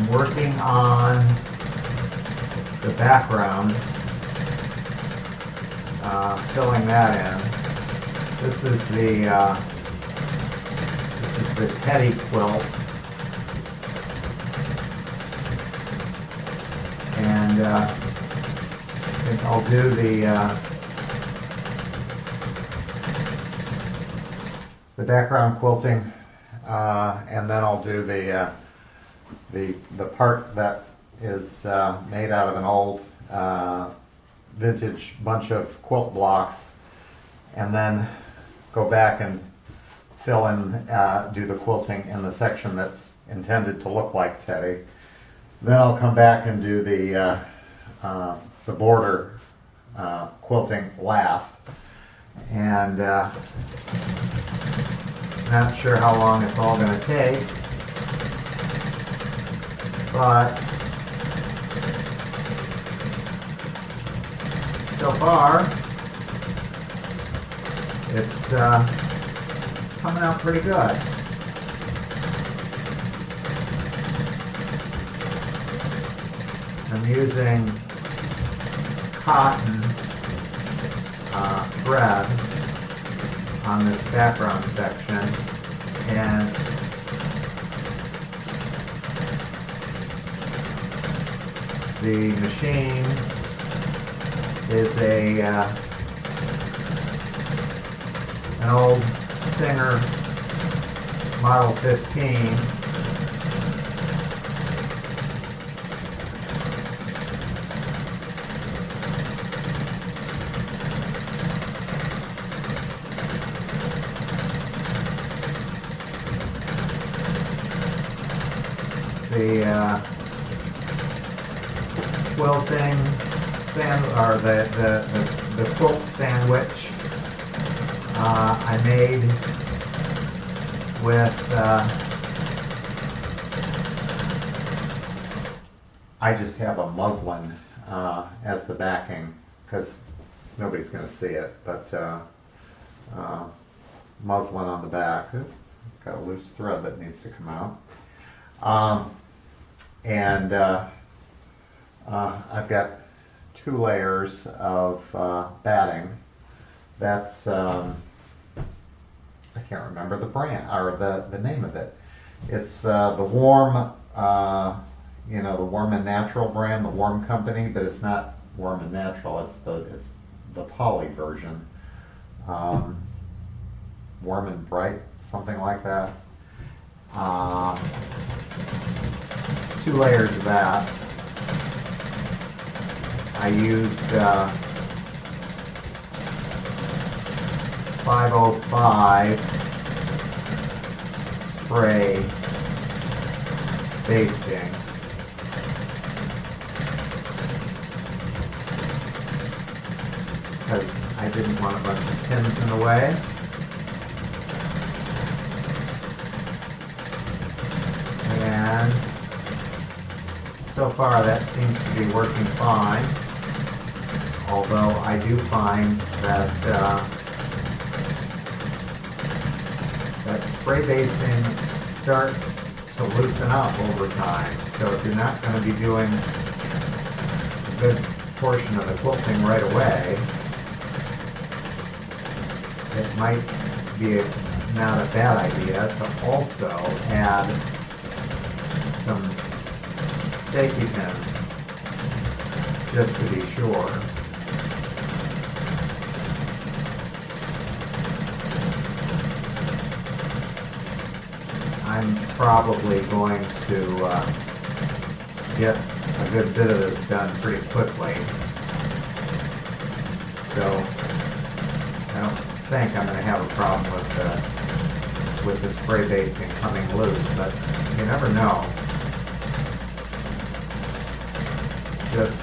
I'm working on the background, filling that in. This is the Teddy quilt, and I think I'll do the background quilting, and then I'll do the part that is made out of an old vintage bunch of quilt blocks, and then go back and fill in, do the quilting in the section that's intended to look like Teddy. Then I'll come back and do the border quilting last, and not sure how long it's all going to take, but so far it's coming out pretty good. I'm using cotton thread on this background section, and the machine is an old Singer Model 15. The quilting or the quilt sandwich I made with I just have a muslin as the backing because nobody's going to see it, but muslin on the back. Ooh, got a loose thread that needs to come out. And I've got 2 layers of batting. That's I can't remember the brand or the name of it. It's the Warm, the Warm and Natural brand, the Warm company, but it's not Warm and Natural. It's the poly version. Warm and Bright, something like that. 2 layers of that. I used 505 spray basting. Because I didn't want a bunch of pins in the way. And so far that seems to be working fine, although I do find that that spray basting starts to loosen up over time. So if you're not going to be doing a good portion of the quilting right away, it might be not a bad idea to also add some safety pins, just to be sure. I'm probably going to get a good bit of this done pretty quickly, so I don't think I'm going to have a problem with the spray basting coming loose, but you never know. Just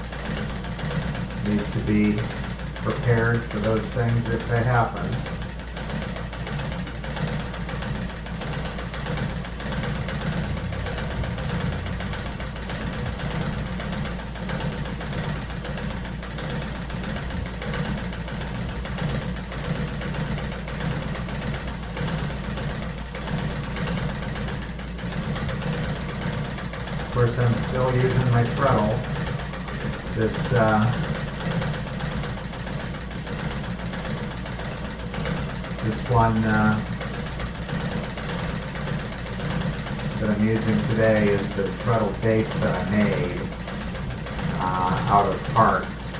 need to be prepared for those things if they happen. Of course, course, I'm still using my treadle. This one that I'm using today is the treadle base that I made out of parts.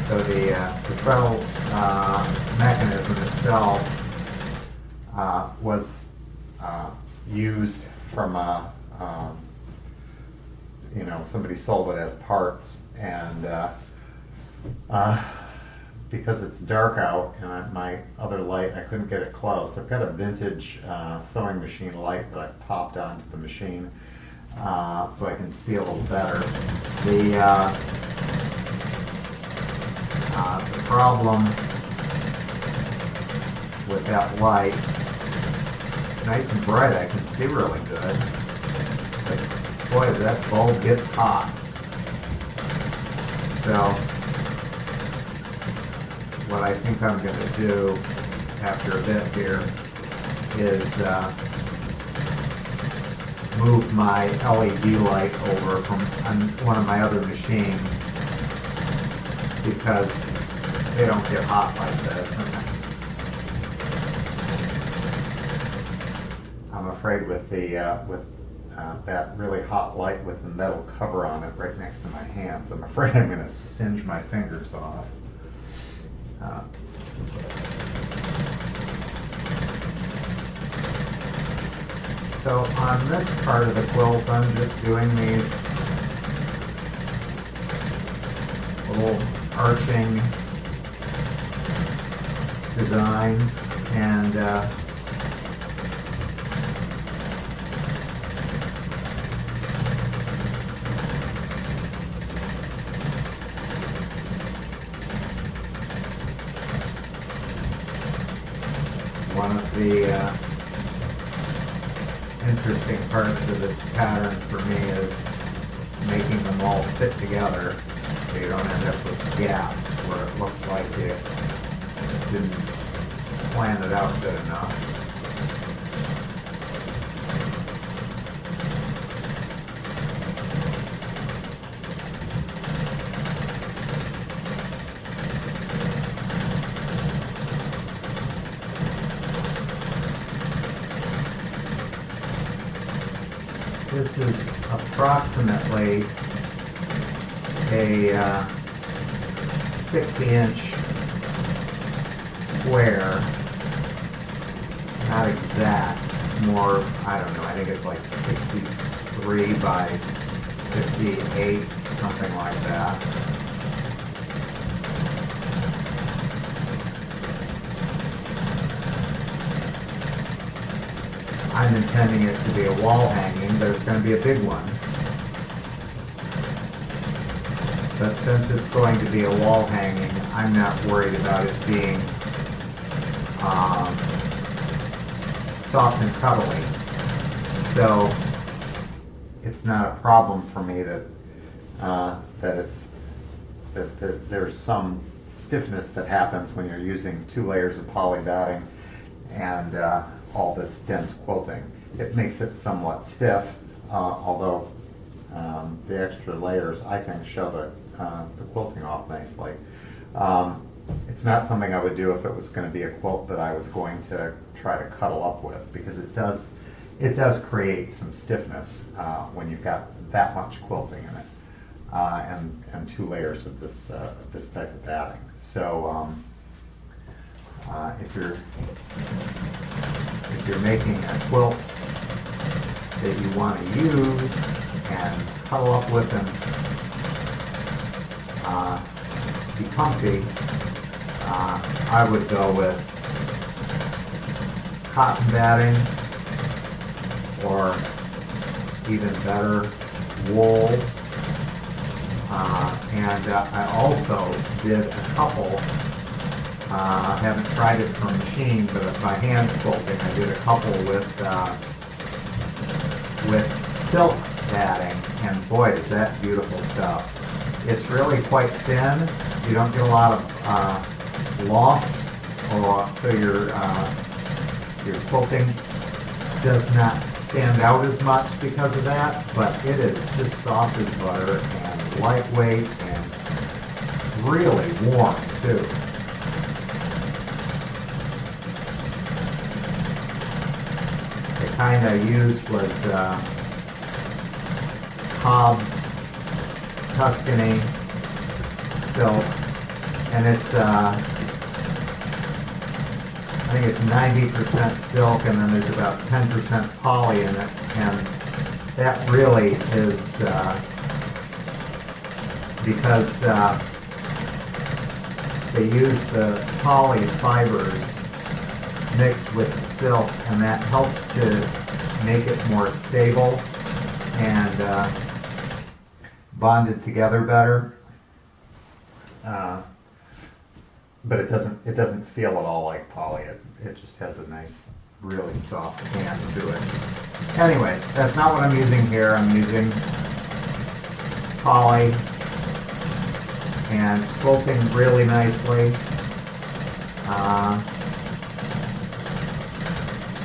So the treadle mechanism itself was used from somebody sold it as parts, and because it's dark out and my other light, I couldn't get it close. I've got a vintage sewing machine light that I popped onto the machine so I can see a little better. The problem with that light, it's nice and bright, I can see really good, but boy, that bulb gets hot. So what I think I'm going to do after a bit here is move my LED light over from one of my other machines, because they don't get hot like this. I'm afraid with that really hot light with the metal cover on it right next to my hands, I'm afraid I'm going to singe my fingers off. So on this part of the quilt, I'm just doing these little arching designs, and one of the interesting parts of this pattern for me is making them all fit together, so you don't end up with gaps where it looks like you didn't plan it out good enough. This is approximately a 60-inch square, not exact, more, I don't know, I think it's like 63 by 58, something like that. I'm intending it to be a wall hanging, but it's going to be a big one. But since it's going to be a wall hanging, I'm not worried about it being soft and cuddly. So it's not a problem for me that there's some stiffness that happens when you're using 2 layers of poly batting and all this dense quilting. It makes it somewhat stiff, although the extra layers, I think, show the quilting off nicely. It's not something I would do if it was going to be a quilt that I was going to try to cuddle up with, because it does create some stiffness when you've got that much quilting in it, and 2 layers of this type of batting. So if you're making a quilt that you want to use and cuddle up with and be comfy, I would go with cotton batting, or even better, wool. And I also did a couple. I haven't tried it from machine, but by hand quilting, I did a couple with silk batting, and boy, is that beautiful stuff. It's really quite thin. You don't get a lot of loft, so your quilting does not stand out as much because of that, but it is just soft as butter and lightweight and really warm too. The kind I used was Cobb's Tuscany silk, and it's I think it's 90% silk, and then there's about 10% poly in it, and that really is because they use the poly fibers mixed with the silk, and that helps to make it more stable and bond it together better. But it doesn't feel at all like poly. It just has a nice, really soft hand to it. Anyway, that's not what I'm using here. I'm using poly and quilting really nicely.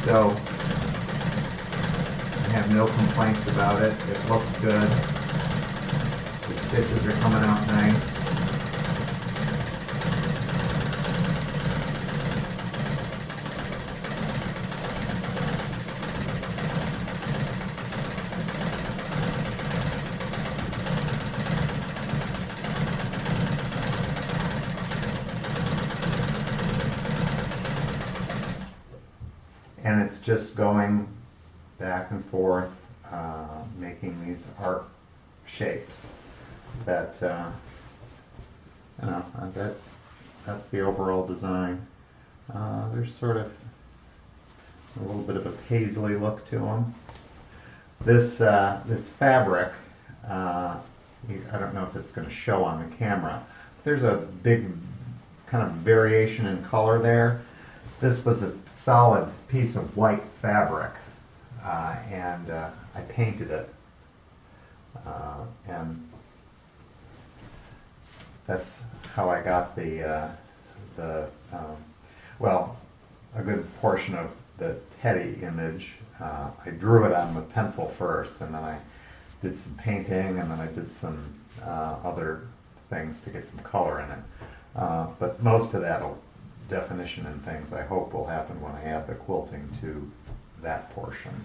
So I have no complaints about it. It looks good. The stitches are coming out nice. And it's just going back and forth, making these arc shapes that, that's the overall design. There's sort of a little bit of a paisley look to them. This fabric, I don't know if it's going to show on the camera. There's a big kind of variation in color there. This was a solid piece of white fabric, and I painted it, and that's how I got well, a good portion of the Teddy image. I drew it on with pencil first, and then I did some painting, and then I did some other things to get some color in it. But most of that definition and things I hope will happen when I add the quilting to that portion.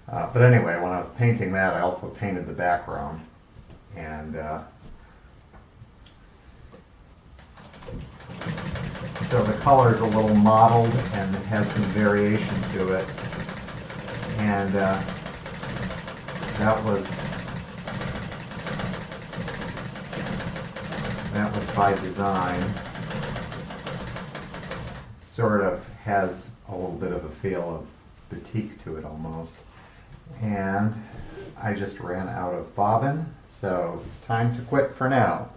But anyway, when I was painting that, I also painted the background, and so the color is a little mottled and it has some variation to it, and that was by design. Sort of has a little bit of a feel of batik to it almost. And I just ran out of bobbin, so it's time to quit for now.